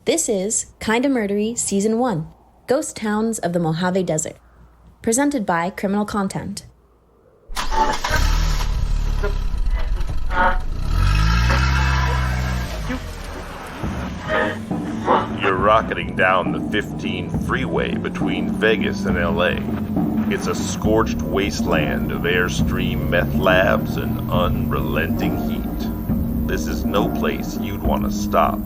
This is Kinda Murdery Season 1, Ghost Towns of the Mojave Desert, presented by Criminal Content. You're rocketing down the 15 freeway between Vegas and LA. It's a scorched wasteland of Airstream meth labs and unrelenting heat. This is no place you'd want to stop.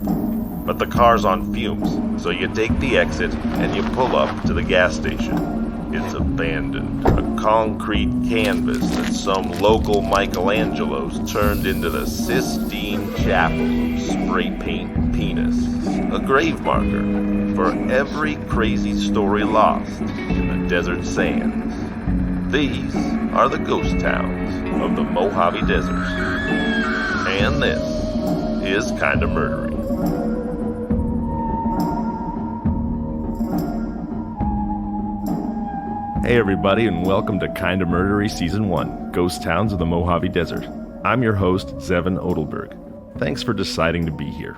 But the car's on fumes, so you take the exit and you pull up to the gas station. It's abandoned, a concrete canvas that some local Michelangelos turned into the Sistine Chapel of spray paint penis. A grave marker for every crazy story lost in the desert sands. These are the ghost towns of the Mojave Desert. And this is Kinda Murdery. Hey everybody, and welcome to Kinda Murdery Season 1, Ghost Towns of the Mojave Desert. I'm your host, Zevon Odelberg. Thanks for deciding to be here.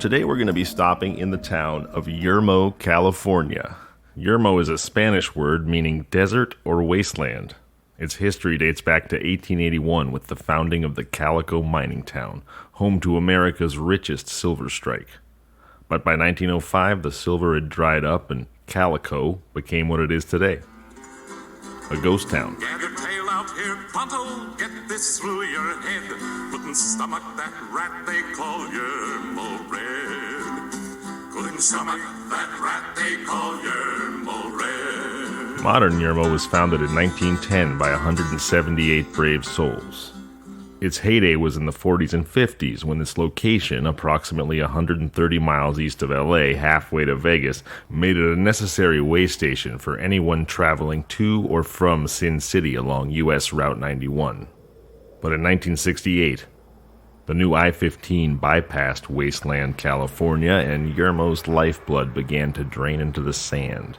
Today we're going to be stopping in the town of Yermo, California. Yermo is a Spanish word meaning desert or wasteland. Its history dates back to 1881 with the founding of the Calico mining town, home to America's richest silver strike. But by 1905, the silver had dried up and Calico became what it is today. A ghost town. Get your tail out here, Tonto, get this through your head. Couldn't stomach that rat they call Yermo Red. Couldn't stomach that rat they call Yermo Red. Modern Yermo was founded in 1910 by 178 brave souls. Its heyday was in the 40s and 50s when this location, approximately 130 miles east of LA, halfway to Vegas, made it a necessary way station for anyone traveling to or from Sin City along US Route 91. But in 1968, the new I-15 bypassed Wasteland, California, and Yermo's lifeblood began to drain into the sand.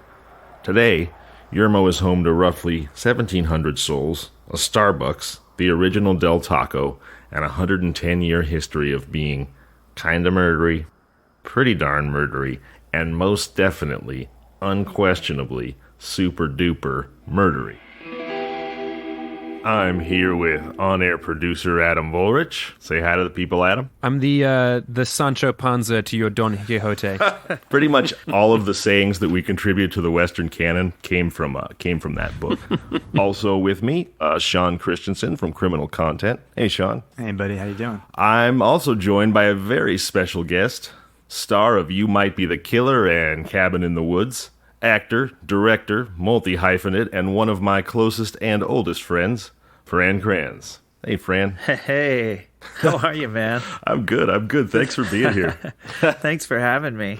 Today, Yermo is home to roughly 1,700 souls, a Starbucks, the original Del Taco, and a 110-year history of being kinda murdery, pretty darn murdery, and most definitely, unquestionably, super-duper murdery. I'm here with on-air producer Adam Volrich. Say hi to the people, Adam. I'm the Sancho Panza to your Don Quixote. Pretty much all of the sayings that we contribute to the Western canon came from that book. Also with me, Sean Christensen from Criminal Content. Hey, Sean. Hey, buddy. How you doing? I'm also joined by a very special guest, star of You Might Be the Killer and Cabin in the Woods, actor, director, multi-hyphenate, and one of my closest and oldest friends, Fran Kranz. Hey, Fran. Hey. How are you, man? I'm good. Thanks for being here. Thanks for having me.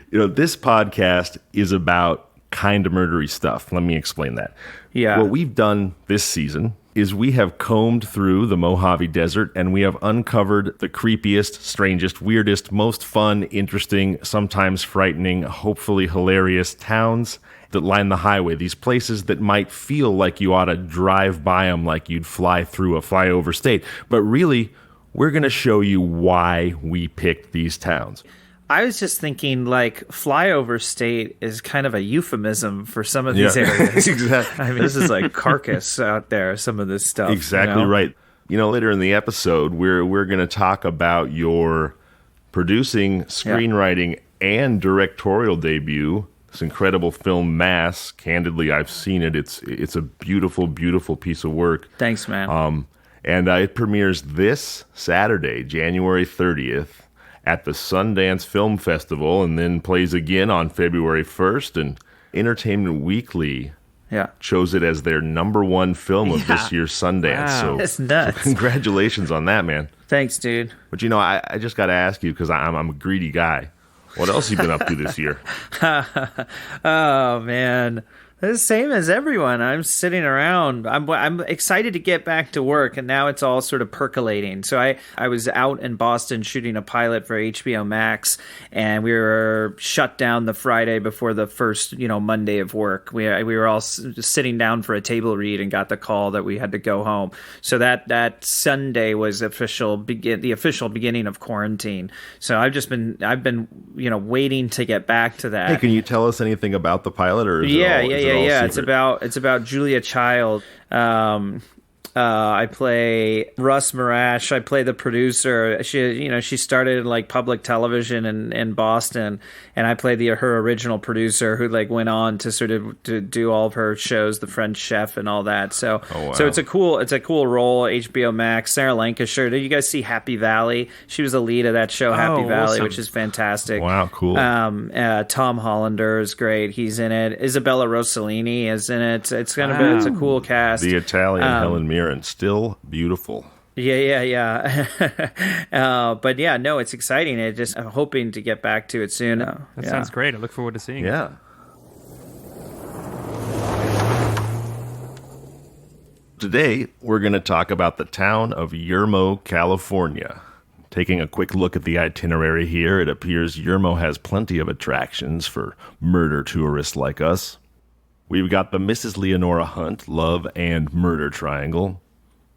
You know, this podcast is about kinda murdery stuff. Let me explain that. Yeah. What we've done this season is we have combed through the Mojave Desert and we have uncovered the creepiest, strangest, weirdest, most fun, interesting, sometimes frightening, hopefully hilarious towns that line the highway. These places that might feel like you ought to drive by them like you'd fly through a flyover state. But really, we're going to show you why we picked these towns. I was just thinking, like, flyover state is kind of a euphemism for some of these areas. Exactly. I mean, this is like Carcass out there, some of this stuff. Exactly right. You know, later in the episode, we're going to talk about your producing, screenwriting, and directorial debut, this incredible film, Mass. Candidly, I've seen it. It's a beautiful, beautiful piece of work. Thanks, man. And it premieres this Saturday, January 30th. At the Sundance Film Festival, and then plays again on February 1st. And Entertainment Weekly chose it as their number one film of this year's Sundance. Wow. So That's nuts. So congratulations on that, man. Thanks, dude. But you know, I just got to ask you, because I'm a greedy guy. What else have you been up to this year? Oh, man. The same as everyone. I'm sitting around. I'm excited to get back to work, and now it's all sort of percolating. So I was out in Boston shooting a pilot for HBO Max, and we were shut down the Friday before the first, Monday of work. We were all sitting down for a table read and got the call that we had to go home. So that Sunday was the official beginning of quarantine. So I've been waiting to get back to that. Hey, can you tell us anything about the pilot, or is it all yeah. secret? It's about Julia Child. I play Russ Marash. I play the producer. She started in like public television in Boston, and I play her original producer who like went on to sort of to do all of her shows, The French Chef and all that. So, So it's a cool role. HBO Max. Sarah Lancashire. Did you guys see Happy Valley? She was the lead of that show, Happy Valley, awesome. which is fantastic. Wow, cool. Tom Hollander is great. He's in it. Isabella Rossellini is in it. It's it's a cool cast. The Italian Helen Mirren, still beautiful. Yeah. But yeah, no, it's exciting. I'm hoping to get back to it soon. That sounds great. I look forward to seeing it. Yeah. Today, we're going to talk about the town of Yermo, California. Taking a quick look at the itinerary here, it appears Yermo has plenty of attractions for murder tourists like us. We've got the Mrs. Leonora Hunt love and murder triangle,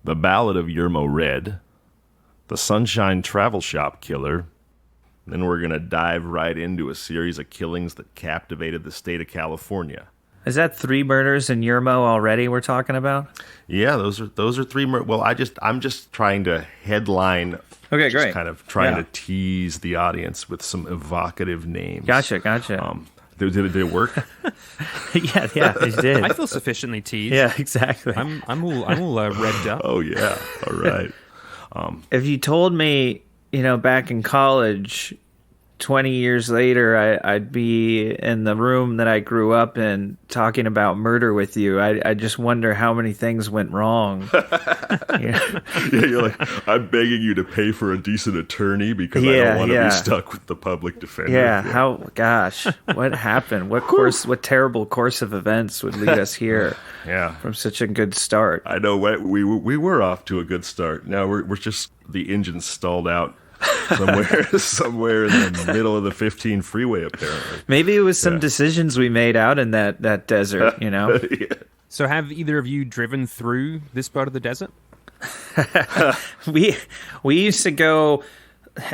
the Ballad of Yermo Red, the Sunshine Travel Shop killer. Then we're going to dive right into a series of killings that captivated the state of California. Is that 3 murders in Yermo already we're talking about? Yeah, those are 3 Well, I'm just trying to headline. Okay, just great. Kind of trying to tease the audience with some evocative names. Gotcha. Did it work? yeah, it did. I feel sufficiently teased. Yeah, exactly. I'm all revved up. Oh yeah. All right. If you told me, back in college, 20 years later, I'd be in the room that I grew up in talking about murder with you, I just wonder how many things went wrong. Yeah, you're like, I'm begging you to pay for a decent attorney because I don't want to be stuck with the public defender. Yeah, what happened? What terrible course of events would lead us here? Yeah, from such a good start. I know we were off to a good start. Now we're just the engine's stalled out. somewhere in the middle of the 15 freeway, apparently. Maybe it was some decisions we made out in that desert, Yeah. So have either of you driven through this part of the desert? We used to go.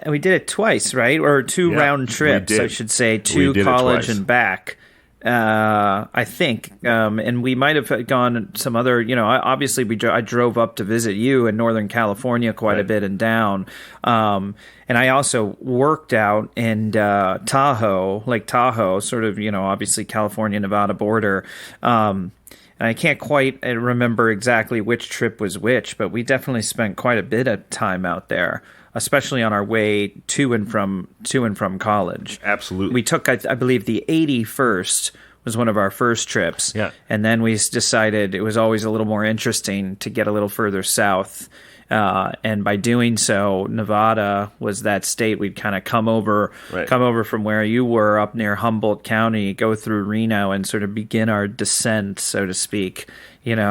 We did it twice, right? Or 2 round trips, I should say. 2 college and back. I think, and we might have gone some other. Obviously, I drove up to visit you in Northern California quite a bit and down, and I also worked out in Tahoe, Lake Tahoe, sort of, obviously California-Nevada border. And I can't quite remember exactly which trip was which, but we definitely spent quite a bit of time out there, especially on our way to and from college. Absolutely. We took, I believe, the 81st was one of our first trips. Yeah. And then we decided it was always a little more interesting to get a little further south. And by doing so, Nevada was that state we'd kind of come over from where you were up near Humboldt County, go through Reno, and sort of begin our descent, so to speak. Through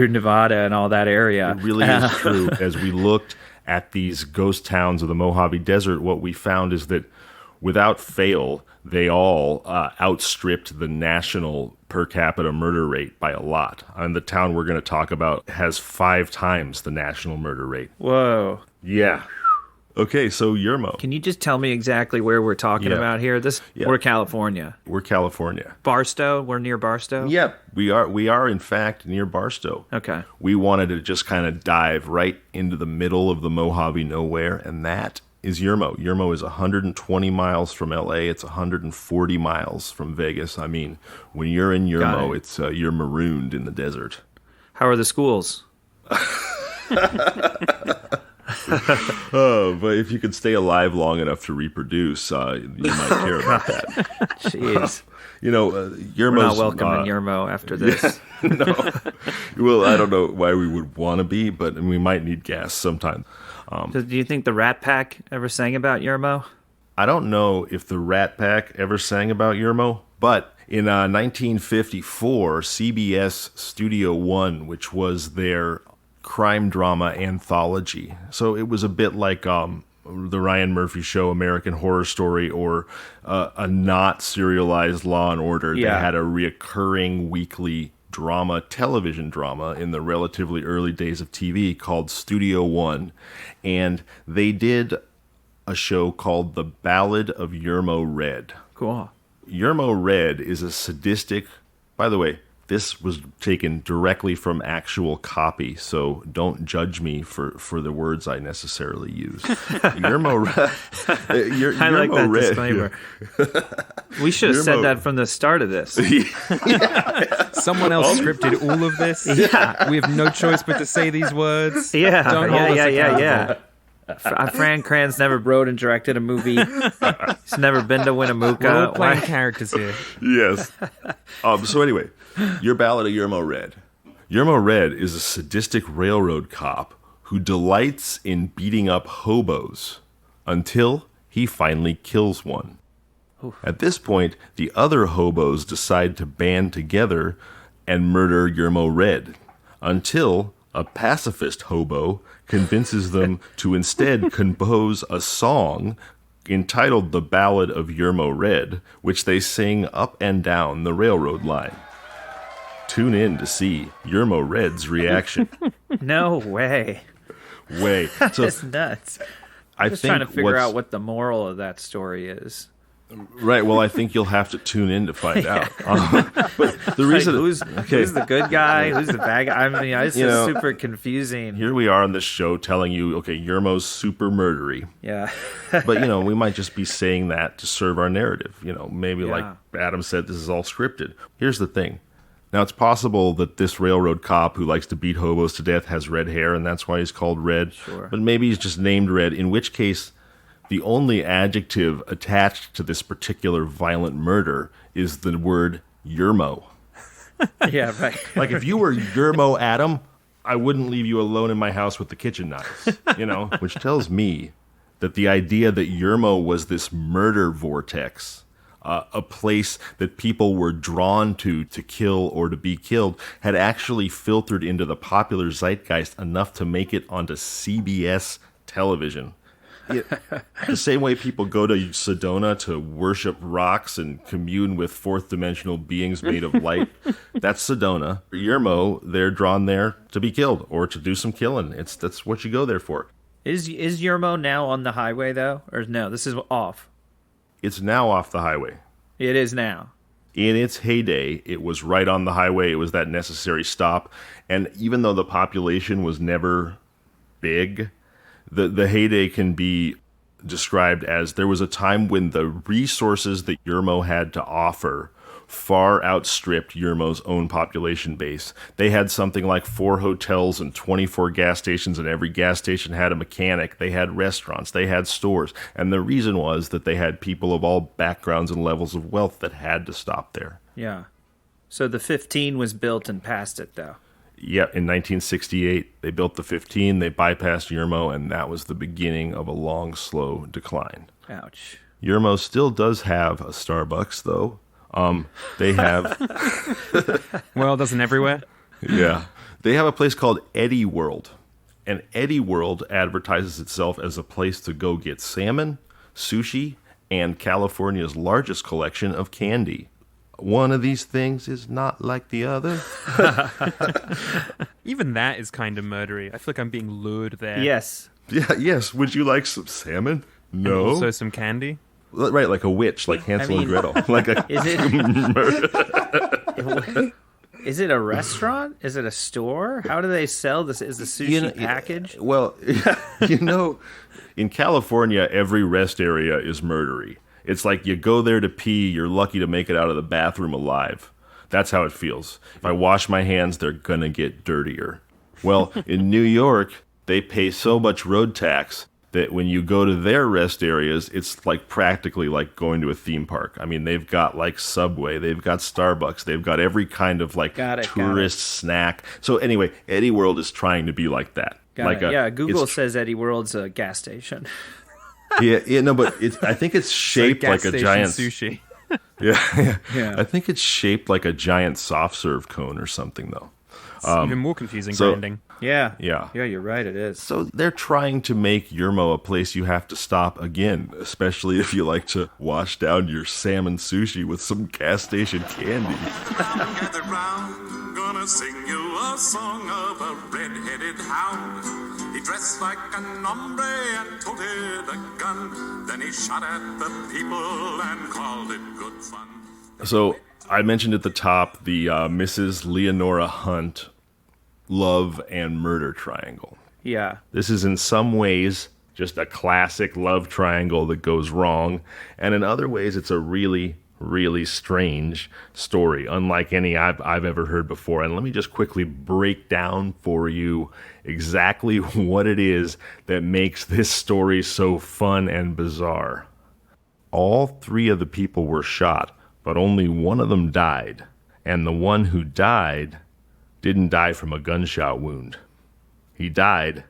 Nevada and all that area. It really is true. As we looked at these ghost towns of the Mojave Desert, what we found is that without fail, they all outstripped the national per capita murder rate by a lot. And the town we're going to talk about has 5 times the national murder rate. Whoa. Yeah. Okay, so Yermo. Can you just tell me exactly where we're talking about here? We're California. We're California. Barstow? We're near Barstow? Yep. We are in fact near Barstow. Okay. We wanted to just kind of dive right into the middle of the Mojave nowhere, and that is Yermo. Yermo is 120 miles from LA. It's 140 miles from Vegas. I mean, when you're in Yermo, it's you're marooned in the desert. How are the schools? But if you could stay alive long enough to reproduce, you might care about that. Jeez. Yermo's... We're not welcome in Yermo after this. No. Well, I don't know why we would want to be, but we might need gas sometime. Do you think the Rat Pack ever sang about Yermo? I don't know if the Rat Pack ever sang about Yermo, but In 1954, CBS Studio One, which was their crime drama anthology. So it was a bit like the Ryan Murphy Show, American Horror Story, or a not serialized Law and Order. Yeah. They had a reoccurring weekly television drama in the relatively early days of TV called Studio One. And they did a show called The Ballad of Yermo Red. Cool. Yermo Red is a sadistic, by the way, this was taken directly from actual copy, so don't judge me for the words I necessarily use. Yermo Red. I like that Red, disclaimer. Yeah. We should have said that from the start of this. Someone else scripted all of this. Yeah. We have no choice but to say these words. Yeah. Don't hold us accountable. Fran Kranz never wrote and directed a movie. He's never been to Winnemucca. We're all playing characters here. Yes. So anyway, your Ballad of Yermo Red. Yermo Red is a sadistic railroad cop who delights in beating up hobos until he finally kills one. Oof. At this point, the other hobos decide to band together and murder Yermo Red until a pacifist hobo convinces them to instead compose a song entitled The Ballad of Yermo Red, which they sing up and down the railroad line. Tune in to see Yermo Red's reaction. No way. So, that's nuts. I'm just trying to figure out what the moral of that story is. Right, well, I think you'll have to tune in to find out. But the reason who's the good guy, who's the bad guy? I mean, it's just super confusing. Here we are on this show telling you, okay, Yermo's super murdery. Yeah. But, we might just be saying that to serve our narrative. Maybe like Adam said, this is all scripted. Here's the thing. Now, it's possible that this railroad cop who likes to beat hobos to death has red hair, and that's why he's called Red. Sure. But maybe he's just named Red, in which case the only adjective attached to this particular violent murder is the word Yermo. Yeah, right. Like if you were Yermo Adam, I wouldn't leave you alone in my house with the kitchen knives, which tells me that the idea that Yermo was this murder vortex, a place that people were drawn to kill or to be killed, had actually filtered into the popular zeitgeist enough to make it onto CBS television. The same way people go to Sedona to worship rocks and commune with fourth dimensional beings made of light, that's Sedona. Yermo, they're drawn there to be killed or to do some killing. That's what you go there for. Is Yermo now on the highway though, or no? This is off. It's now off the highway. It is now. In its heyday, it was right on the highway. It was that necessary stop, and even though the population was never big, the heyday can be described as there was a time when the resources that Yermo had to offer far outstripped Yermo's own population base. They had something like 4 hotels and 24 gas stations, and every gas station had a mechanic. They had restaurants. They had stores. And the reason was that they had people of all backgrounds and levels of wealth that had to stop there. Yeah. So the 15 was built and passed it, though. Yeah, in 1968, they built the 15, they bypassed Yermo, and that was the beginning of a long, slow decline. Ouch. Yermo still does have a Starbucks, though. They have... Well, doesn't everywhere? Yeah. They have a place called Eddie World, and Eddie World advertises itself as a place to go get salmon, sushi, and California's largest collection of candy. One of these things is not like the other. Even that is kind of murdery. I feel like I'm being lured there. Yes. Yeah, yes. Would you like some salmon? No. And also some candy? Right, like a witch, like Hansel and Gretel. Like a Is it a restaurant? Is it a store? How do they sell this? Is the sushi package? Well, in California, every rest area is murdery. It's like you go there to pee, you're lucky to make it out of the bathroom alive. That's how it feels. If I wash my hands, they're going to get dirtier. Well, in New York, they pay so much road tax that when you go to their rest areas, it's like practically like going to a theme park. I mean, they've got like Subway, they've got Starbucks, they've got every kind of like tourist snack. So anyway, Eddie World is trying to be like that. Google says Eddie World's a gas station. Yeah, no, but I think it's shaped like a giant sushi. Yeah. I think it's shaped like a giant soft serve cone or something, though. Even more confusing branding. Yeah, Yeah, you're right, it is. So they're trying to make Yermo a place you have to stop again, especially if you like to wash down your salmon sushi with some gas station candy. Gather round, gonna sing you a song of a red-headed hound. He dressed like an hombre and toted a gun. Then he shot at the people and called it good fun. So I mentioned at the top the Mrs. Leonora Hunt love and murder triangle. Yeah. This is in some ways just a classic love triangle that goes wrong, and in other ways it's a really, really strange story, unlike any I've ever heard before. And let me just quickly break down for you exactly what it is that makes this story so fun and bizarre. All three of the people were shot, but only one of them died, and the one who died didn't die from a gunshot wound. He died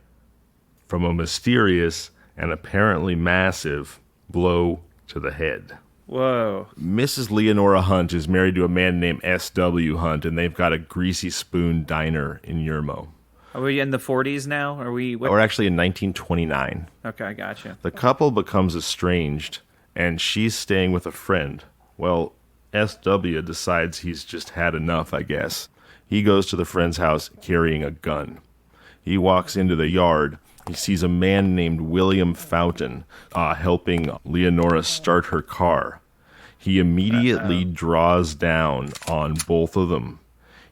from a mysterious and apparently massive blow to the head. Whoa. Mrs. Leonora Hunt is married to a man named S.W. Hunt, and they've got a Greasy Spoon diner in Yermo. Are we in the 40s now? Are we? Or actually in 1929. Okay, gotcha. The couple becomes estranged, and she's staying with a friend. Well, S.W. decides he's just had enough, I guess. He goes to the friend's house carrying a gun. He walks into the yard. He sees a man named William Fountain helping Leonora start her car. He immediately draws down on both of them.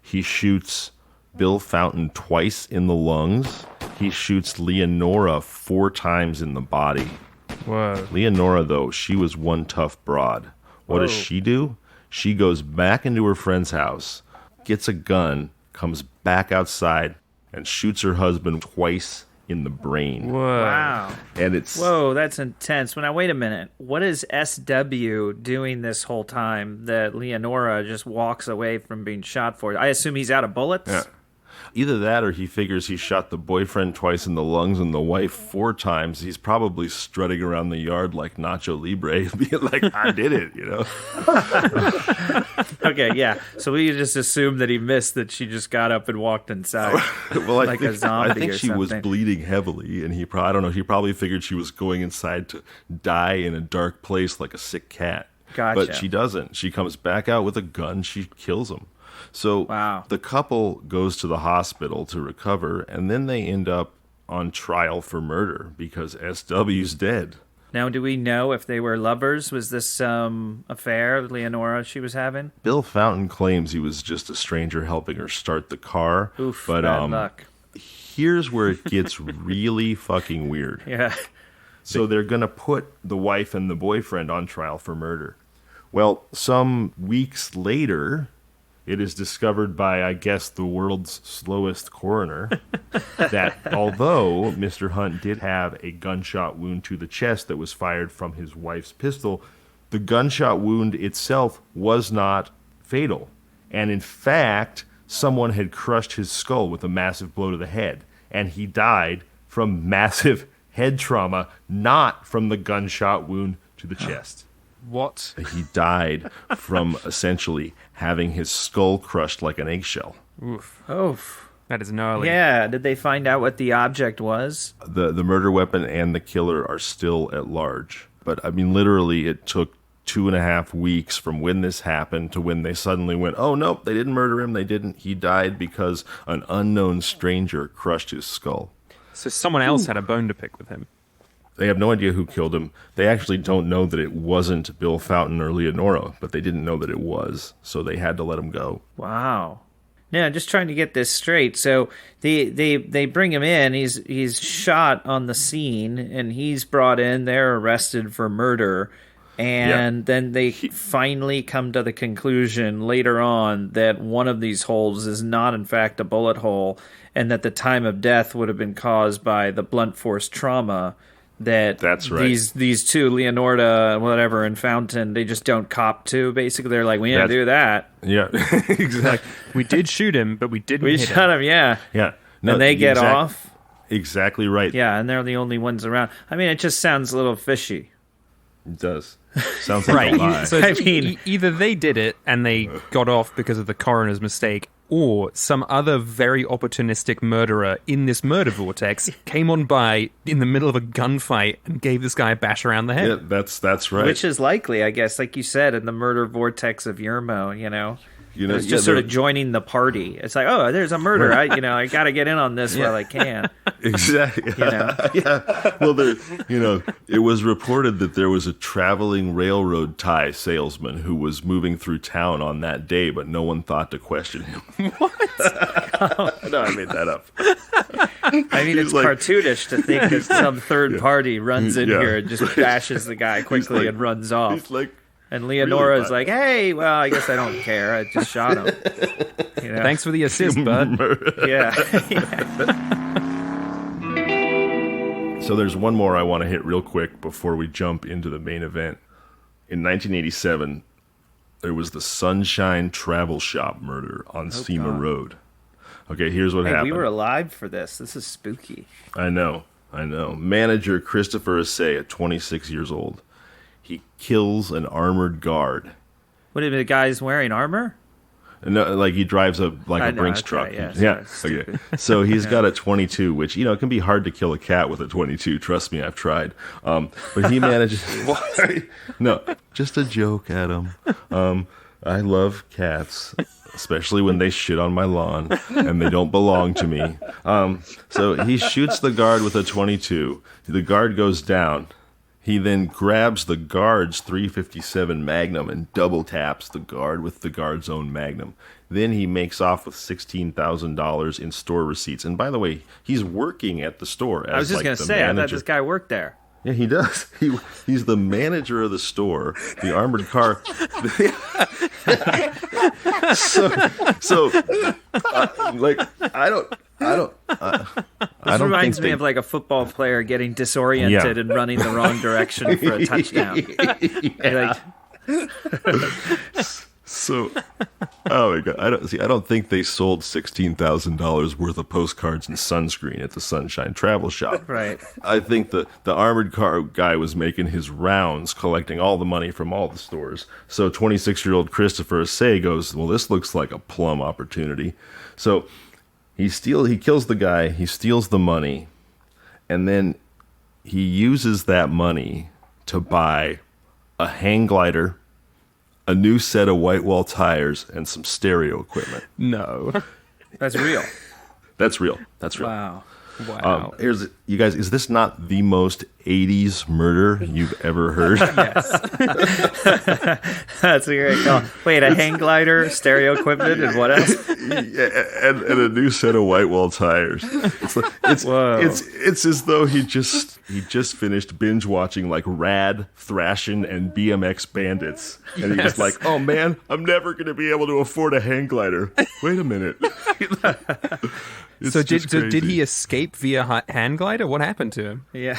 He shoots Bill Fountain twice in the lungs. He shoots Leonora 4 times in the body. Whoa. Leonora, though, she was one tough broad. What does she do? She goes back into her friend's house, gets a gun, comes back outside, and shoots her husband twice in the brain. Whoa. Wow. And it's... Whoa, that's intense. Now, wait a minute. What is SW doing this whole time that Leonora just walks away from being shot for? I assume he's out of bullets? Yeah. Either that or he figures he shot the boyfriend twice in the lungs and the wife 4 times. He's probably strutting around the yard like Nacho Libre, being like, I did it, you know? Okay, yeah. So we just assumed that he missed, that she just got up and walked inside. Well, like a zombie I think or she was something. bleeding heavily, and he probably figured she was going inside to die in a dark place like a sick cat. Gotcha. But she doesn't. She comes back out with a gun. She kills him. So the couple goes to the hospital to recover, and then they end up on trial for murder because SW's dead. Now, do we know if they were lovers? Was this some affair Leonora she was having? Bill Fountain claims he was just a stranger helping her start the car. Oof, but bad luck. Here's where it gets really fucking weird. Yeah. So they're going to put the wife and the boyfriend on trial for murder. Well, some weeks later, it is discovered by, I guess, the world's slowest coroner that although Mr. Hunt did have a gunshot wound to the chest that was fired from his wife's pistol, the gunshot wound itself was not fatal. And in fact, someone had crushed his skull with a massive blow to the head, and he died from massive head trauma, not from the gunshot wound to the chest. What? He died from essentially having his skull crushed like an eggshell. Oof. Oof. That is gnarly. Yeah, did they find out what the object was? The murder weapon and the killer are still at large. But, I mean, literally it took 2.5 weeks from when this happened to when they suddenly went, oh, nope, they didn't murder him. They didn't. He died because an unknown stranger crushed his skull. So someone else had a bone to pick with him. They have no idea who killed him. They actually don't know that it wasn't Bill Fountain or Leonora, but they didn't know that it was, so they had to let him go. Wow. Yeah, just trying to get this straight. So they bring him in. He's shot on the scene, and he's brought in. They're arrested for murder. And then they finally come to the conclusion later on that one of these holes is not, in fact, a bullet hole, and that the time of death would have been caused by the blunt force trauma. That's right. These two, Leonora, whatever, and Fountain, they just don't cop to. Basically, they're like, we didn't do that. Yeah, exactly. We did shoot him, but we didn't We hit shot him, Yeah. No, and they get off. Exactly right. Yeah, and they're the only ones around. I mean, it just sounds a little fishy. It does. Sounds like a lie. So either they did it and they got off because of the coroner's mistake, or some other very opportunistic murderer in this murder vortex came on by in the middle of a gunfight and gave this guy a bash around the head. Yeah, that's right. Which is likely, I guess, like you said, in the murder vortex of Yermo, it's just yeah, sort of joining the party. It's like, oh, there's a murder. I got to get in on this while I can. Exactly. Yeah. Well, it was reported that there was a traveling railroad tie salesman who was moving through town on that day, but no one thought to question him. What? No, I made that up. I mean, it's cartoonish to think that some third party runs in here and just bashes the guy quickly and runs off. He's like, and Leonora is like, hey, well, I guess I don't care. I just shot him. Thanks for the assist, bud. Yeah. So there's one more I want to hit real quick before we jump into the main event. In 1987, there was the Sunshine Travel Shop murder on Sema Road. Okay, here's what happened. We were alive for this. This is spooky. I know. Manager Christopher Assay, at 26 years old, he kills an armored guard. What, the guy's wearing armor? No, like he drives a Brinks truck. Right, yeah. Okay. So he's got a 22, which it can be hard to kill a cat with a 22. Trust me, I've tried. But he manages. No, just a joke, Adam. I love cats, especially when they shit on my lawn and they don't belong to me. So he shoots the guard with a 22. The guard goes down. He then grabs the guard's .357 Magnum and double taps the guard with the guard's own Magnum. Then he makes off with $16,000 in store receipts. And by the way, he's working at the store as I was just going to say, manager. I thought this guy worked there. Yeah, he does. He's the manager of the store. The armored car. This reminds me of like a football player getting disoriented and running the wrong direction for a touchdown. Oh my God! I don't think they sold $16,000 worth of postcards and sunscreen at the Sunshine Travel Shop. Right. I think the armored car guy was making his rounds, collecting all the money from all the stores. So 26-year-old Christopher Assay goes, well, this looks like a plum opportunity. So he kills the guy, he steals the money, and then he uses that money to buy a hang glider, a new set of white wall tires, and some stereo equipment. No. That's real. That's real. Wow. You guys, is this not the most 80s murder you've ever heard? Yes. That's a great call. Wait, a hang glider, stereo equipment, and what else? Yeah, and a new set of white wall tires. It's as though he just finished binge watching like Rad, Thrashin', and BMX Bandits, and he's just like, oh man, I'm never going to be able to afford a hang glider. Wait a minute. So did he escape via hand glider? What happened to him? Yeah.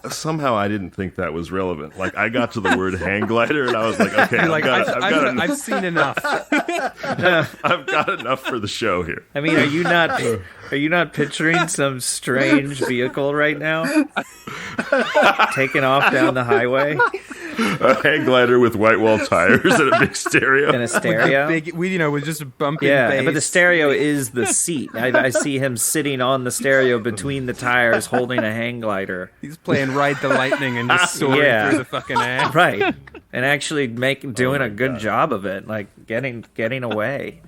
Somehow I didn't think that was relevant. Like I got to the word hang glider and I was like, okay, I've seen enough. I've got enough for the show here. I mean, are you not picturing some strange vehicle right now? Taking off down the highway? A hang glider with white wall tires and a big stereo. And a stereo? With just a bumping bass. But the stereo is the seat. I see him sitting on the stereo between the tires holding a hang glider. He's playing Ride the Lightning and just soaring through the fucking air. Right. And actually doing a good job of it, like getting away.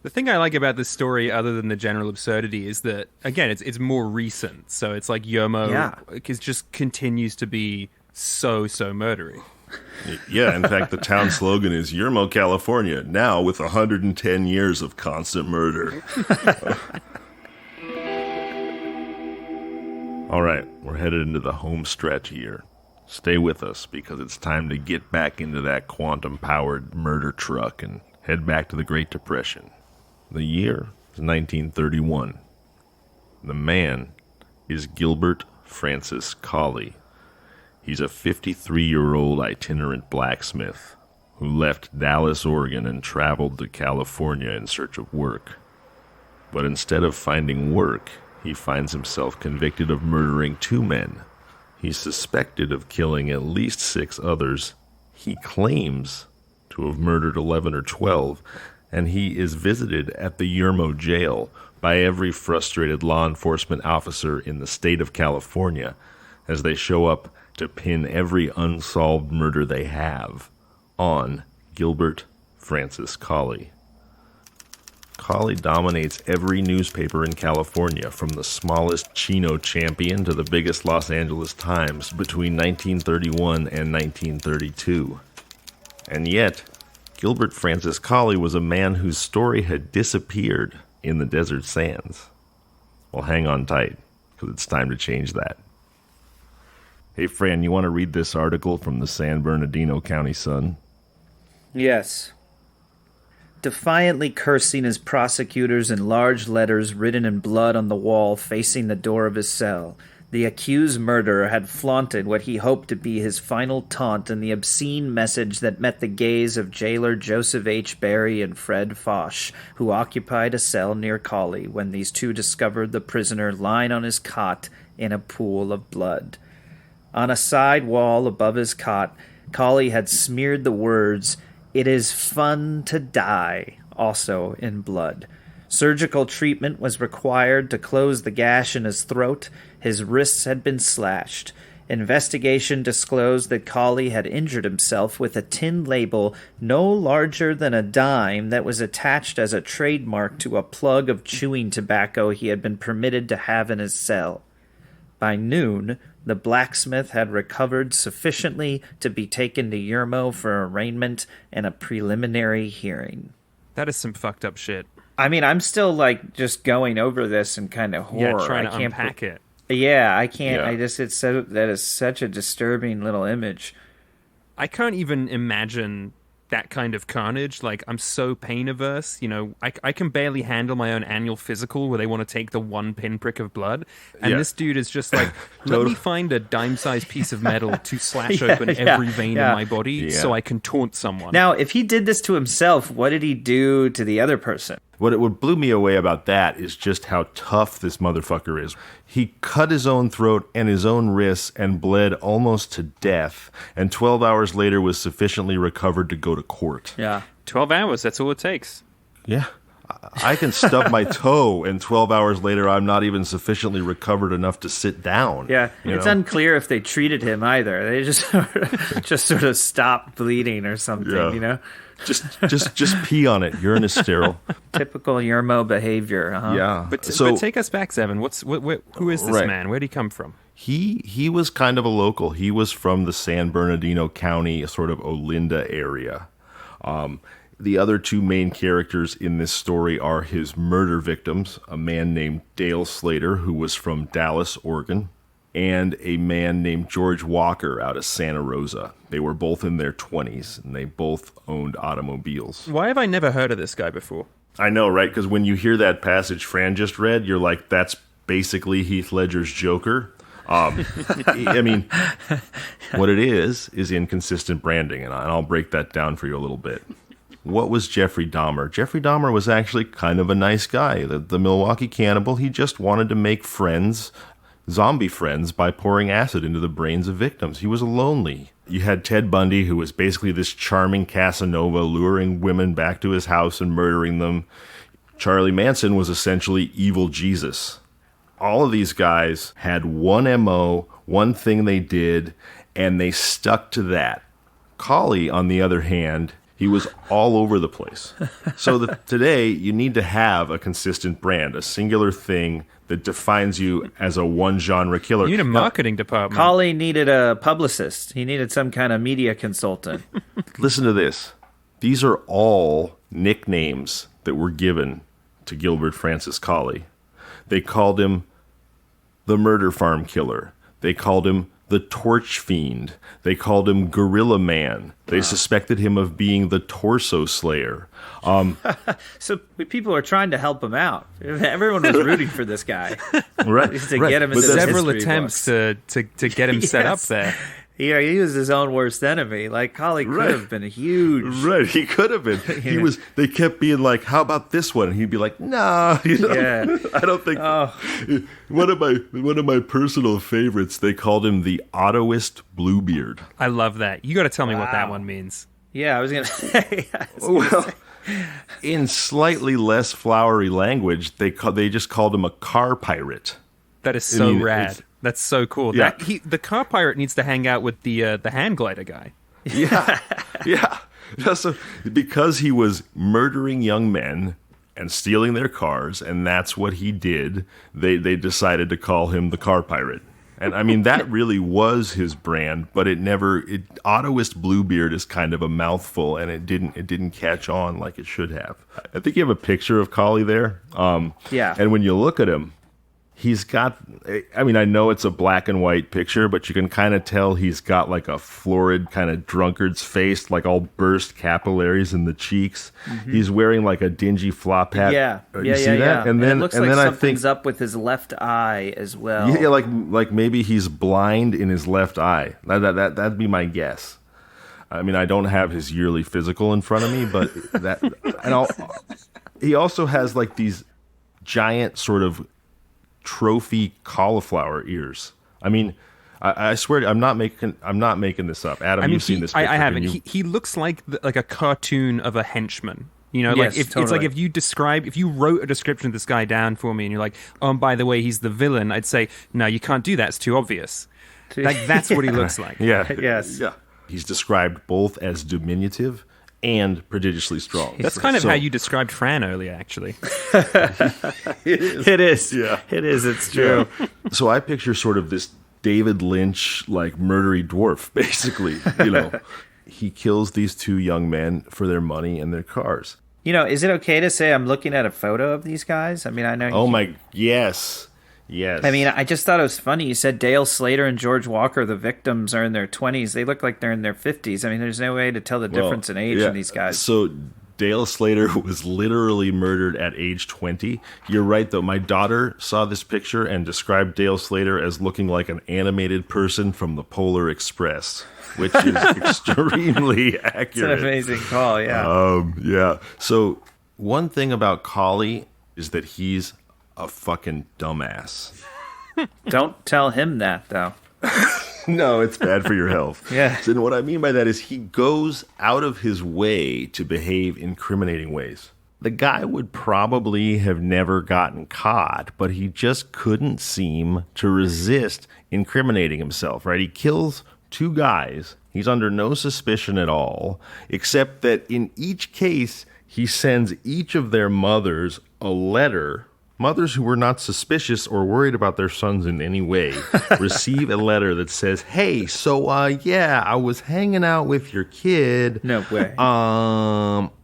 The thing I like about this story, other than the general absurdity, is that, again, it's more recent. So it's like Yermo just continues to be so murdery. Yeah, in fact, the town slogan is Yermo, California, now with 110 years of constant murder. All right, we're headed into the home stretch here. Stay with us because it's time to get back into that quantum-powered murder truck and head back to the Great Depression. The year is 1931. The man is Gilbert Francis Colley. He's a 53-year-old itinerant blacksmith who left Dallas, Oregon, and traveled to California in search of work. But instead of finding work, he finds himself convicted of murdering two men. He's suspected of killing at least 6 others. He claims to have murdered 11 or 12, and he is visited at the Yermo jail by every frustrated law enforcement officer in the state of California as they show up to pin every unsolved murder they have on Gilbert Francis Cawley. Cawley dominates every newspaper in California, from the smallest Chino Champion to the biggest Los Angeles Times, between 1931 and 1932. And yet, Gilbert Francis Cawley was a man whose story had disappeared in the desert sands. Well, hang on tight, because it's time to change that. Hey, Fran, you want to read this article from the San Bernardino County Sun? Yes. Defiantly cursing his prosecutors in large letters written in blood on the wall facing the door of his cell, the accused murderer had flaunted what he hoped to be his final taunt in the obscene message that met the gaze of jailer Joseph H. Berry and Fred Foch, who occupied a cell near Cawley when these two discovered the prisoner lying on his cot in a pool of blood. On a side wall above his cot, Cawley had smeared the words, "It is fun to die," also in blood. Surgical treatment was required to close the gash in his throat. His wrists had been slashed. Investigation disclosed that Cawley had injured himself with a tin label no larger than a dime that was attached as a trademark to a plug of chewing tobacco he had been permitted to have in his cell. By noon, the blacksmith had recovered sufficiently to be taken to Yermo for arraignment and a preliminary hearing. That is some fucked up shit. I mean, I'm still, just going over this and kind of horror. Yeah, trying to unpack it. Yeah, I can't. Yeah. That is such a disturbing little image. I can't even imagine that kind of carnage. I'm so pain averse. I can barely handle my own annual physical where they want to take the one pinprick of blood. And this dude is just let me find a dime-sized piece of metal to slash open every vein in my body so I can taunt someone. Now, if he did this to himself, what did he do to the other person? What blew me away about that is just how tough this motherfucker is. He cut his own throat and his own wrists and bled almost to death, and 12 hours later was sufficiently recovered to go to court. Yeah. 12 hours, that's all it takes. Yeah. I can stub my toe, and 12 hours later I'm not even sufficiently recovered enough to sit down. Yeah, it's unclear if they treated him either. They just sort of stopped bleeding or something, Just pee on it. Urine is sterile. Typical Yermo behavior. Uh-huh. Yeah. But take us back, Zevon. Who is this man? Where did he come from? He was kind of a local. He was from the San Bernardino County, sort of Olinda area. The other two main characters in this story are his murder victims, a man named Dale Slater, who was from Dallas, Oregon, and a man named George Walker out of Santa Rosa. They were both in their 20s, and they both owned automobiles. Why have I never heard of this guy before? I know, right? Because when you hear that passage Fran just read, you're like, that's basically Heath Ledger's Joker. I mean, what it is inconsistent branding, and I'll break that down for you a little bit. What was Jeffrey Dahmer? Jeffrey Dahmer was actually kind of a nice guy. The Milwaukee cannibal, he just wanted to make friends, zombie friends, by pouring acid into the brains of victims. He was lonely. You had Ted Bundy, who was basically this charming Casanova, luring women back to his house and murdering them. Charlie Manson was essentially evil Jesus. All of these guys had one MO, one thing they did, and they stuck to that. Cawley, on the other hand, he was all over the place. So today, you need to have a consistent brand, a singular thing that defines you as a one-genre killer. You need a marketing department. Cawley needed a publicist. He needed some kind of media consultant. Listen to this. These are all nicknames that were given to Gilbert Francis Cawley. They called him the Murder Farm Killer. They called him the Torch Fiend. They called him Gorilla Man. They suspected him of being the Torso Slayer. So people are trying to help him out. Everyone was rooting for this guy. Right. To get him into several attempts to get him set up there. Yeah, he was his own worst enemy. Like, Collie could have been a huge... Right, he could have been. He was. They kept being like, how about this one? And he'd be like, nah. Yeah. I don't think... One of my personal favorites, they called him the Ottoist Bluebeard. I love that. You got to tell me what that one means. Yeah, I was going to say... In slightly less flowery language, they just called him a car pirate. That is so rad. That's so cool. Yeah. The car pirate needs to hang out with the hand glider guy. Yeah. So, because he was murdering young men and stealing their cars, and that's what he did, they decided to call him the car pirate. And I mean, that really was his brand, but Ottoist Bluebeard is kind of a mouthful, and it didn't catch on like it should have. I think you have a picture of Collie there. Yeah. And when you look at him, he's got, I mean, I know it's a black and white picture, but you can kind of tell he's got like a florid kind of drunkard's face, like all burst capillaries in the cheeks. Mm-hmm. He's wearing like a dingy flop hat. Yeah. You see that? And then, it looks like something's up with his left eye as well. Yeah, like maybe he's blind in his left eye. That'd be my guess. I mean, I don't have his yearly physical in front of me, but he also has like these giant sort of trophy cauliflower ears. I mean, I swear to, I'm not making this up. Adam, you've seen this picture. I haven't. He looks like a cartoon of a henchman. You know, yes, it's like if you wrote a description of this guy down for me and you're like, oh, and by the way, he's the villain, I'd say, no, you can't do that. It's too obvious. Like, that's what he looks like. Yeah. Yes. Yeah. He's described both as diminutive and prodigiously strong. That's kind of how you described Fran earlier, actually. It is. Yeah. It is. It's true. Yeah. So I picture sort of this David Lynch, like, murdery dwarf, basically. You know, he kills these two young men for their money and their cars. You know, is it okay to say I'm looking at a photo of these guys? I mean, I know. Yes. Yes. I mean, I just thought it was funny. You said Dale Slater and George Walker, the victims, are in their 20s. They look like they're in their 50s. I mean, there's no way to tell the difference in age in these guys. So Dale Slater was literally murdered at age 20. You're right, though. My daughter saw this picture and described Dale Slater as looking like an animated person from the Polar Express, which is extremely accurate. It's an amazing call, yeah. Yeah. So one thing about Collie is that he's a fucking dumbass. Don't tell him that, though. No, it's bad for your health. Yeah. And what I mean by that is he goes out of his way to behave incriminating ways. The guy would probably have never gotten caught, but he just couldn't seem to resist incriminating himself, right? He kills two guys. He's under no suspicion at all, except that in each case, he sends each of their mothers a letter. Mothers who were not suspicious or worried about their sons in any way receive a letter that says, hey, so, I was hanging out with your kid. No way.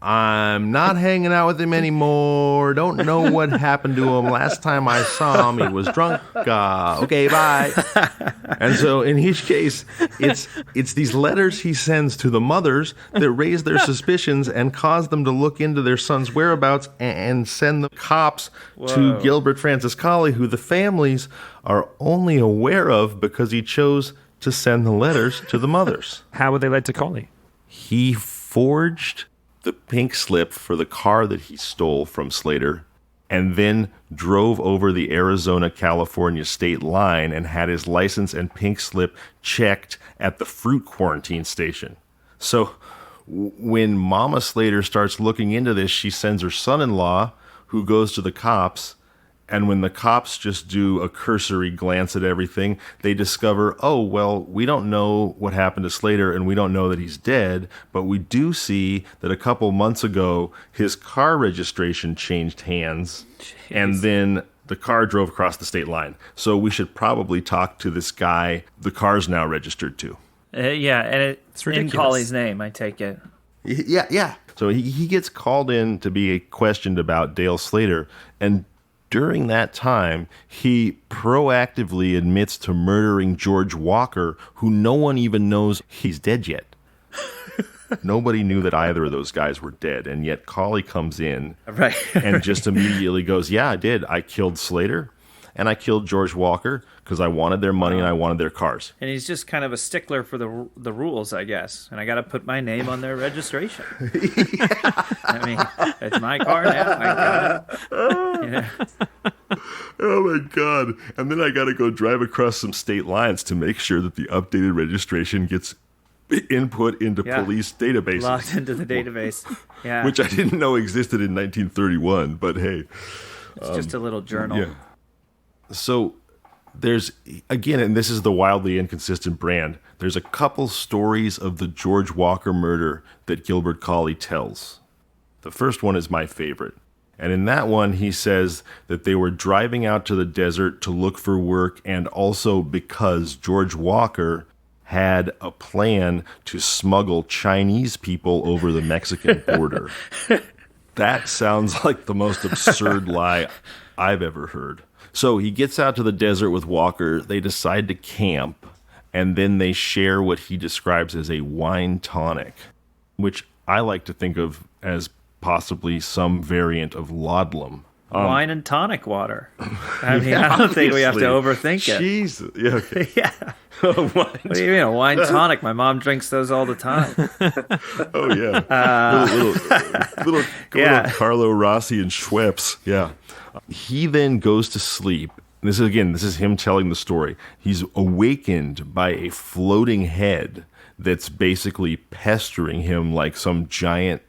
I'm not hanging out with him anymore. Don't know what happened to him. Last time I saw him, he was drunk. Okay, bye. And so in each case, it's these letters he sends to the mothers that raise their suspicions and cause them to look into their son's whereabouts and send the cops to Gilbert Francis Collie, who the families are only aware of because he chose to send the letters to the mothers. How were they led to Collie? He forged the pink slip for the car that he stole from Slater and then drove over the Arizona-California state line and had his license and pink slip checked at the fruit quarantine station. So when Mama Slater starts looking into this, she sends her son-in-law, who goes to the cops, and when the cops just do a cursory glance at everything, they discover, oh, well, we don't know what happened to Slater, and we don't know that he's dead, but we do see that a couple months ago, his car registration changed hands, and then the car drove across the state line. So we should probably talk to this guy the car's now registered to. Yeah, and it's in Collie's name, I take it. Yeah. So he gets called in to be questioned about Dale Slater, and during that time, he proactively admits to murdering George Walker, who no one even knows he's dead yet. Nobody knew that either of those guys were dead, and yet Collie comes in and just immediately goes, yeah, I did. I killed Slater. and I killed George Walker because I wanted their money and I wanted their cars. And he's just kind of a stickler for the rules, I guess. And I got to put my name on their registration. I mean, it's my car now. I got it. You know? Oh my God. And then I got to go drive across some state lines to make sure that the updated registration gets input into police databases. Logged into the database. Yeah. Which I didn't know existed in 1931, but hey. It's just a little journal. Yeah. So there's, again, and this is the wildly inconsistent brand, there's a couple stories of the George Walker murder that Gilbert Colley tells. The first one is my favorite. And in that one, he says that they were driving out to the desert to look for work, and also because George Walker had a plan to smuggle Chinese people over the Mexican border. That sounds like the most absurd lie I've ever heard. So he gets out to the desert with Walker. They decide to camp, and then they share what he describes as a wine tonic, which I like to think of as possibly some variant of laudlum. Wine and tonic water. I mean, I don't think we have to overthink it. Jesus. Yeah. Okay. Yeah. What do you mean, a wine tonic? My mom drinks those all the time. Oh, yeah. Little Carlo Rossi and Schweppes. Yeah. He then goes to sleep. This is him telling the story. He's awakened by a floating head that's basically pestering him like some giant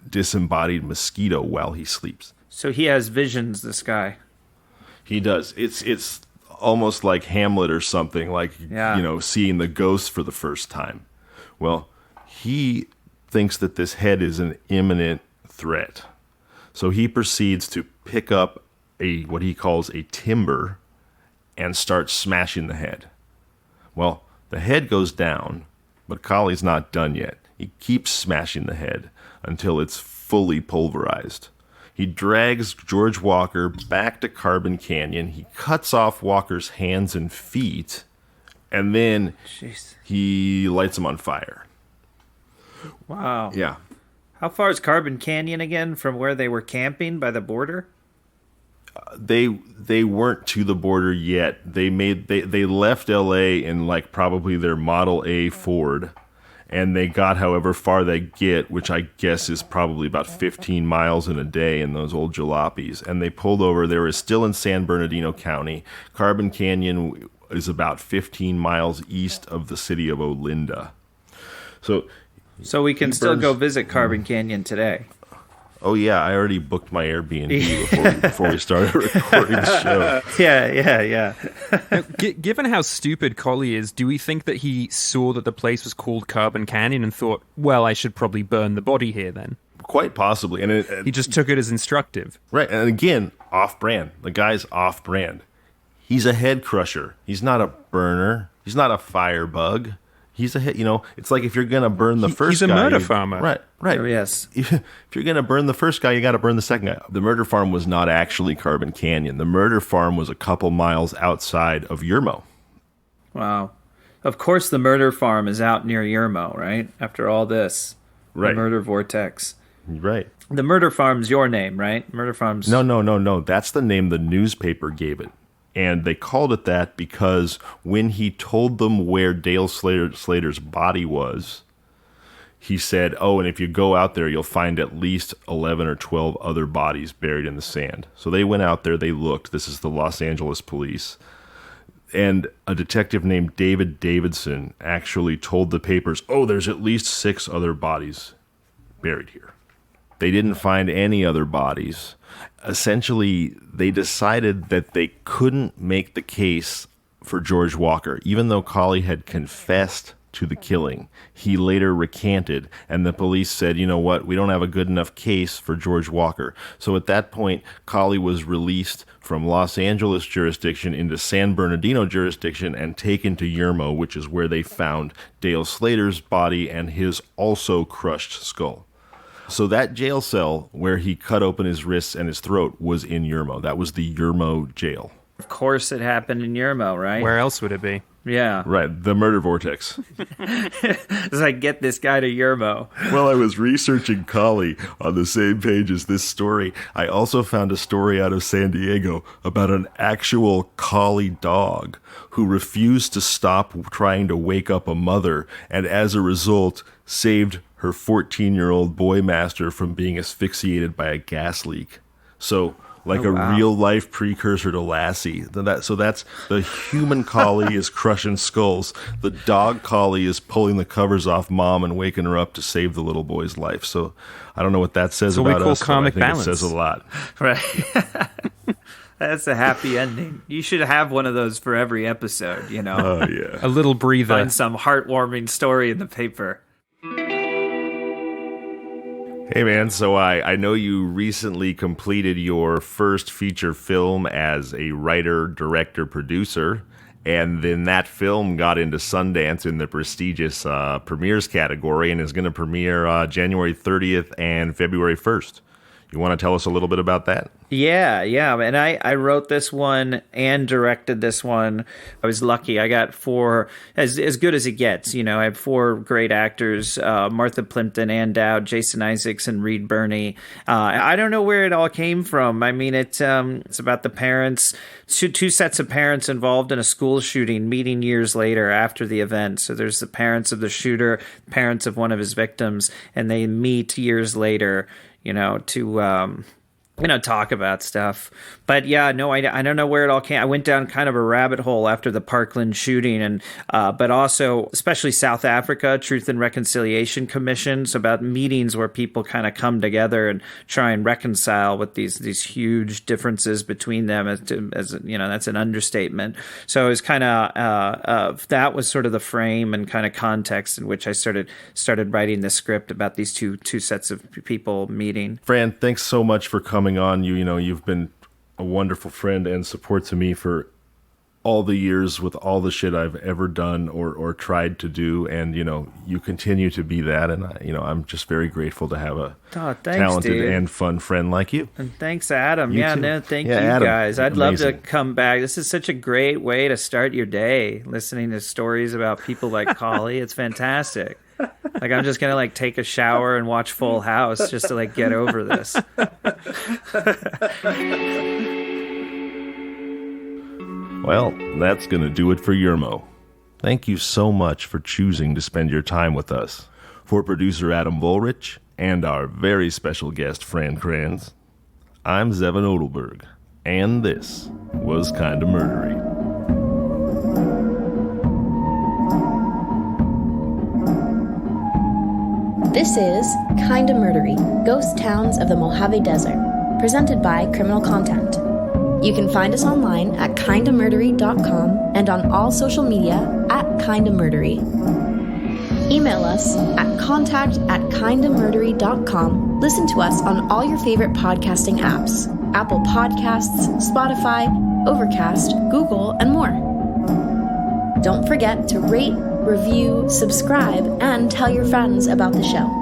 disembodied mosquito while he sleeps. So he has visions, this guy. He does. It's almost like Hamlet or something, like, seeing the ghost for the first time. Well, he thinks that this head is an imminent threat. So he proceeds to pick up what he calls a timber and start smashing the head. Well, the head goes down, but Colley's not done yet. He keeps smashing the head until it's fully pulverized. He drags George Walker back to Carbon Canyon. He cuts off Walker's hands and feet, and then he lights him on fire. Wow. Yeah. How far is Carbon Canyon again from where they were camping by the border? They weren't to the border yet. They left L.A. in like probably their Model A Ford. And they got however far they get, which I guess is probably about 15 miles in a day in those old jalopies. And they pulled over. They were still in San Bernardino County. Carbon Canyon is about 15 miles east of the city of Olinda. So we can still go visit Carbon Canyon today. Oh, yeah. I already booked my Airbnb before we started recording the show. Yeah. Now, given how stupid Colley is, do we think that he saw that the place was called Carbon Canyon and thought, well, I should probably burn the body here then? Quite possibly. And he just took it as instructive. Right. And again, off-brand. The guy's off-brand. He's a head crusher. He's not a burner. He's not a firebug. He's it's like if you're going to burn the first guy. He's a murder farmer. Right. Oh, yes. If you're going to burn the first guy, you got to burn the second guy. The murder farm was not actually Carbon Canyon. The murder farm was a couple miles outside of Yermo. Wow. Of course the murder farm is out near Yermo, right? After all this. Right. The murder vortex. Right. The murder farm's your name, right? Murder farm's... No. That's the name the newspaper gave it. And they called it that because when he told them where Dale Slater's body was, he said, and if you go out there, you'll find at least 11 or 12 other bodies buried in the sand. So they went out there, they looked. This is the Los Angeles police. And a detective named David Davidson actually told the papers, there's at least 6 other bodies buried here. They didn't find any other bodies. Essentially, they decided that they couldn't make the case for George Walker. Even though Colley had confessed to the killing, he later recanted, and the police said, you know what, we don't have a good enough case for George Walker. So at that point, Colley was released from Los Angeles jurisdiction into San Bernardino jurisdiction and taken to Yermo, which is where they found Dale Slater's body and his also crushed skull. So that jail cell where he cut open his wrists and his throat was in Yermo. That was the Yermo jail. Of course it happened in Yermo, right? Where else would it be? Yeah. Right, the murder vortex. As I get this guy to Yermo. While I was researching collie on the same page as this story, I also found a story out of San Diego about an actual collie dog who refused to stop trying to wake up a mother, and as a result, saved her 14-year-old boy master from being asphyxiated by a gas leak. So, like real-life precursor to Lassie. So that's the human collie is crushing skulls. The dog collie is pulling the covers off mom and waking her up to save the little boy's life. So I don't know what that says about us, but I think it says a lot. Right. That's a happy ending. You should have one of those for every episode, you know. Oh, yeah. A little breather. Find some heartwarming story in the paper. Hey man, so I know you recently completed your first feature film as a writer, director, producer, and then that film got into Sundance in the prestigious premieres category and is going to premiere January 30th and February 1st. You want to tell us a little bit about that? Yeah. And I wrote this one and directed this one. I was lucky. I got 4, as good as it gets. You know, I have 4 great actors, Martha Plimpton, Ann Dowd, Jason Isaacs, and Reed Birney. I don't know where it all came from. I mean, it's about the parents, two sets of parents involved in a school shooting meeting years later after the event. So there's the parents of the shooter, parents of one of his victims, and they meet years later, you know, to talk about stuff. But yeah, no, I don't know where it all came. I went down kind of a rabbit hole after the Parkland shooting, and but also especially South Africa, Truth and Reconciliation Commissions, about meetings where people kind of come together and try and reconcile with these huge differences between them. As you know, that's an understatement. So it was kind of that was sort of the frame and kind of context in which I started writing the script about these two sets of people meeting. Fran, thanks so much for coming on. You've been a wonderful friend and support to me for all the years with all the shit I've ever done or tried to do, and you continue to be that, and I'm just very grateful to have a talented dude. And fun friend like you. And thanks, Adam. Too. Thank you Adam, guys. I'd amazing. love to come back. This is such a great way to start your day, listening to stories about people like Collie. It's fantastic. Like, I'm just gonna take a shower and watch Full House just to get over this. Well, that's gonna do it for Yermo. Thank you so much for choosing to spend your time with us. For producer Adam Bullrich and our very special guest Fran Kranz, I'm Zevon Odelberg, and this was Kinda Murdery. This is Kinda Murdery, Ghost Towns of the Mojave Desert, presented by Criminal Content. You can find us online at kindamurdery.com and on all social media at kindamurdery. Email us at contact@kindamurdery.com. Listen to us on all your favorite podcasting apps: Apple Podcasts, Spotify, Overcast, Google, and more. Don't forget to rate, review, subscribe, and tell your friends about the show.